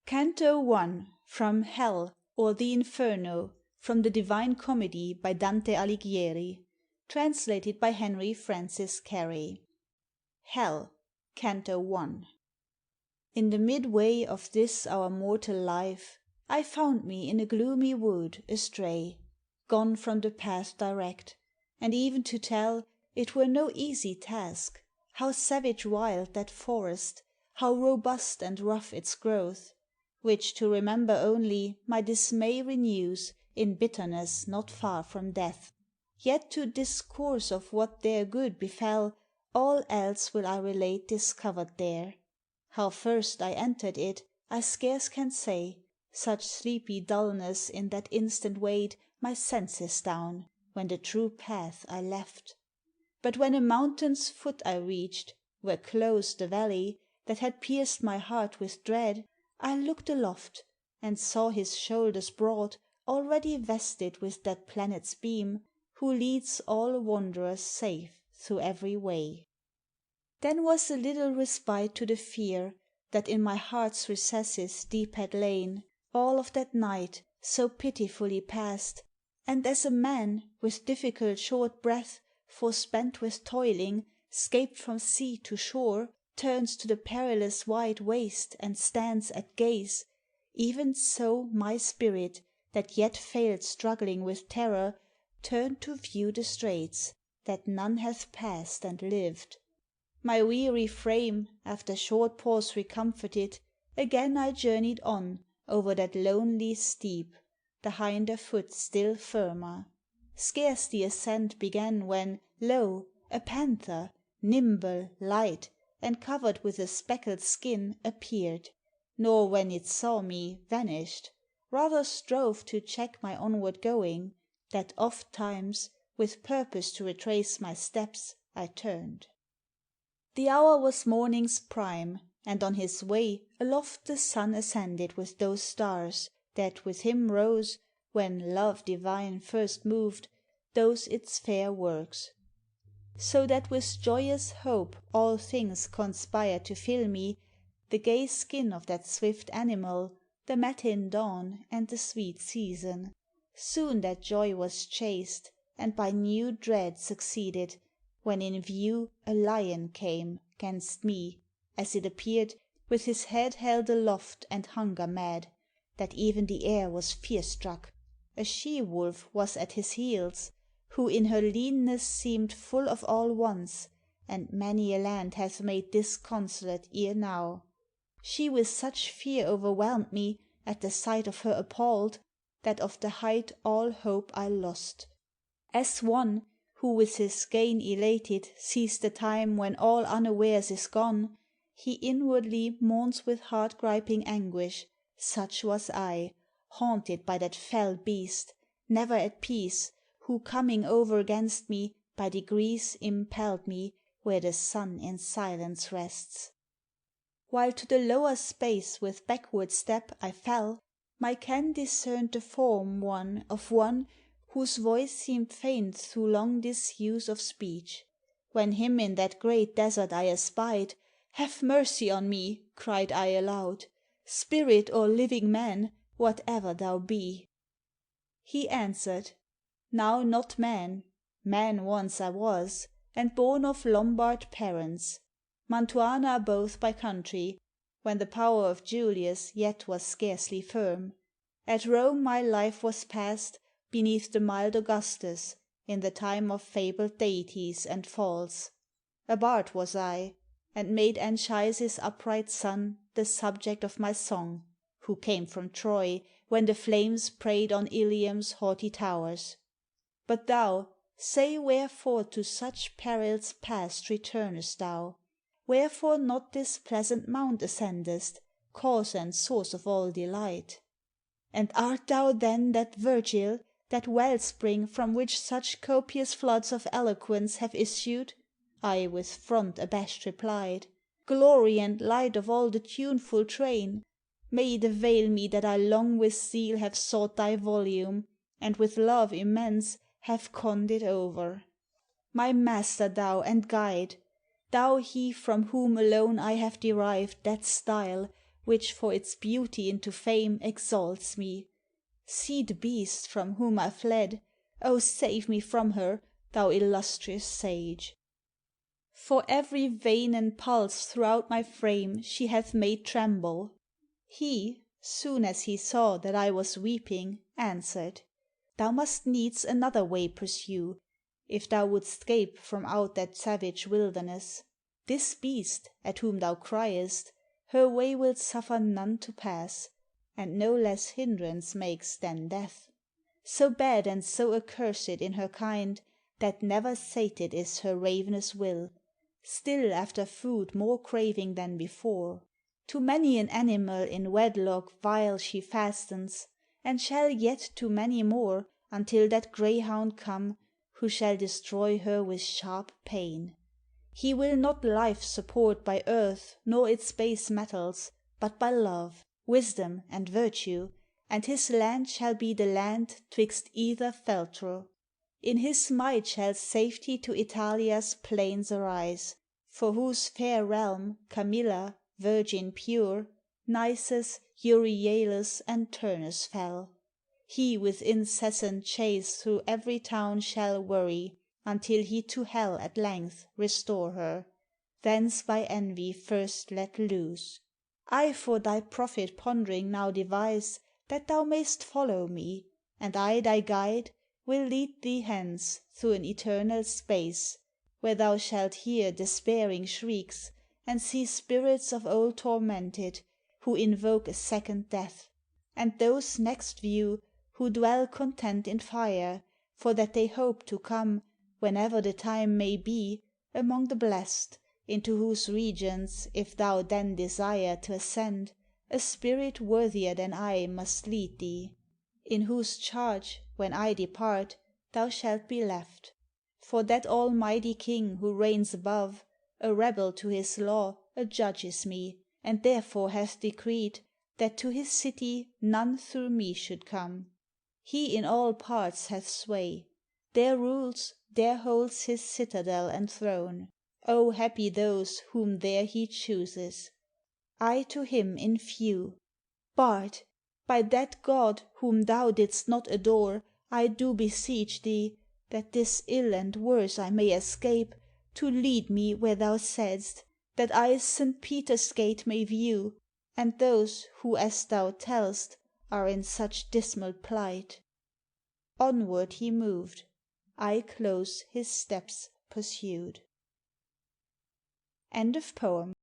Canto I. From Hell, or the Inferno, from the Divine Comedy by Dante Alighieri. Translated by Henry Francis Carey. Hell, Canto I. In the midway of this our mortal life, I found me in a gloomy wood astray, Gone from the path direct, and even to tell It were no easy task, how savage wild That forest, how robust and rough its growth, Which to remember only my dismay Renews in bitterness not far from death. Yet to discourse of what there good befell, All else will I relate discovered there. How first I entered it, I scarce can say, Such sleepy dullness in that instant weighed My senses down, when the true path I left. But when a mountain's foot I reached, where closed the valley That had pierced my heart with dread, I looked aloft, and saw his shoulders broad Already vested with that planet's beam Who leads all wanderers safe through every way. Then was a little respite to the fear That in my heart's recesses deep had lain All of that night so pitifully past, And as a man, with difficult short breath, Forspent with toiling, 'scaped from sea to shore, Turns to the perilous wide waste and stands at gaze, Even so my spirit, that yet failed struggling with terror, Turned to view the straits, that none hath passed and lived. My weary frame, after short pause recomforted, Again I journeyed on over that lonely steep, The hinder foot still firmer. Scarce the ascent Began when, lo, a panther, nimble, light, And covered with a speckled skin, appeared, Nor when it saw me, vanished; rather strove To check my onward going, that oft times, With purpose to retrace my steps, I turned. The hour was morning's prime, and on his way Aloft the sun ascended with those stars That with him rose, when love divine first moved Those its fair works. So that with joyous hope all things conspired to fill me, The gay skin of that swift animal, The matin dawn, and the sweet season. Soon that joy was chased, and by new dread succeeded, When in view a lion came 'gainst me, as it appeared, With his head held aloft and hunger mad, That even the air was fear struck. A she wolf was at his heels, Who in her leanness seemed full of all wants, And many a land hath made disconsolate ere now. She with such fear o'erwhelmed me, at the sight of her appalled, That of the height all hope I lost. As one, who with his gain elated sees the time When all unawares is gone, he inwardly Mourns with heart griping anguish, such was I, Haunted by that fell beast, never at peace, Who coming over 'gainst me, by degrees Impelled me where the sun in silence rests. While to the lower space with backward step I fell, my ken discerned the form one of one Whose voice seemed faint through long disuse of speech. When him in that great desert I espied, "Have mercy on me," cried I aloud, "Spirit or living man, whatever thou be." He answered, "Now not man; man once I was, and born of Lombard parents, Mantuana both by country, when the power of Julius yet was scarcely firm. At Rome my life was passed beneath the mild Augustus, in the time of fabled deities and falls. A bard was I, and made Anchises' upright son The subject of my song, who came from Troy, when the flames preyed on Ilium's haughty towers. But thou, say wherefore to such perils past returnest thou? Wherefore not this pleasant mount ascendest, cause and source of all delight? And art thou then that Virgil, that well spring from which such copious floods of eloquence have issued?" I with front abashed replied, "Glory and light of all the tuneful train, May it avail me that I long with zeal have sought thy volume, and with love immense have conned it over. My master thou and guide, thou he from whom alone I have derived that style which for its beauty into fame exalts me. See the beast from whom I fled, O save me from her, thou illustrious sage! For every vein and pulse throughout my frame she hath made tremble. He, soon as he saw that I was weeping, answered, Thou must needs another way pursue, if thou wouldst 'scape from out that savage wilderness. This beast, at whom thou criest, her way will suffer none to pass, and no less hindrance makes than death. So bad and so accursed in her kind, that never sated is her ravenous will, still after food more craving than before. To many an animal in wedlock vile she fastens, and shall yet to many more, until that greyhound come, who shall destroy her with sharp pain. He will not life support by earth nor its base metals, but by love, wisdom, and virtue, and his land shall be the land 'twixt either feltro. In his might shall safety to Italia's plains arise, for whose fair realm Camilla, virgin pure, Nisus, Euryalus, and Turnus fell. He with incessant chase through every town shall worry, until he to hell at length restore her, thence by envy first let loose. I for thy profit pondering now devise, that thou mayst follow me, and I thy guide will lead thee hence through an eternal space, where thou shalt hear despairing shrieks, and see spirits of old tormented, who invoke a second death, and those next view who dwell content in fire, for that they hope to come, whenever the time may be, among the blest, into whose regions, if thou then desire to ascend, a spirit worthier than I must lead thee, in whose charge, when I depart, thou shalt be left. For that Almighty King who reigns above, a rebel to his law, adjudges me, and therefore hath decreed that to his city none through me should come. He in all parts hath sway. There rules, there holds his citadel and throne. O happy those whom there he chooses! I to him in few. Bard, by that God whom thou didst not adore, I do beseech thee, that this ill and worse I may escape, to lead me where thou saidst, that I St. Peter's gate may view, and those who, as thou tell'st, are in such dismal plight. Onward he moved. I close his steps pursued. End of poem.